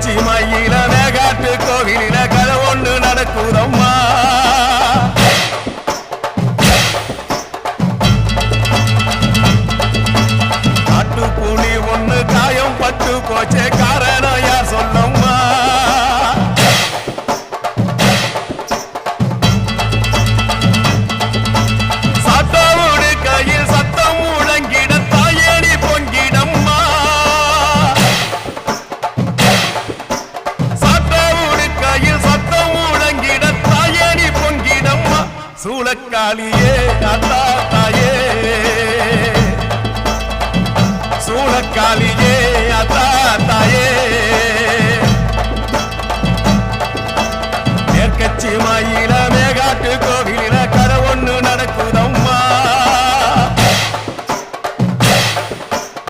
உச்சி மயில மேகாட்டு கோவிலில கதை ஒன்று நடக்குதம்மா. காட்டுப்புலி ஒண்ணு காயம் பட்டு போச்சே காரணம் யார் சொல்லம்மா. சட்டவோடு கையில் சத்தம் முழங்கிட தாயணி பொங்கிடம்மா. சட்டவோடு கையில் சத்தம் முழங்கிட தாயணி பொங்கிடம்மா. சூளக்காளியே அத்தா தாயே சூளக்காளியே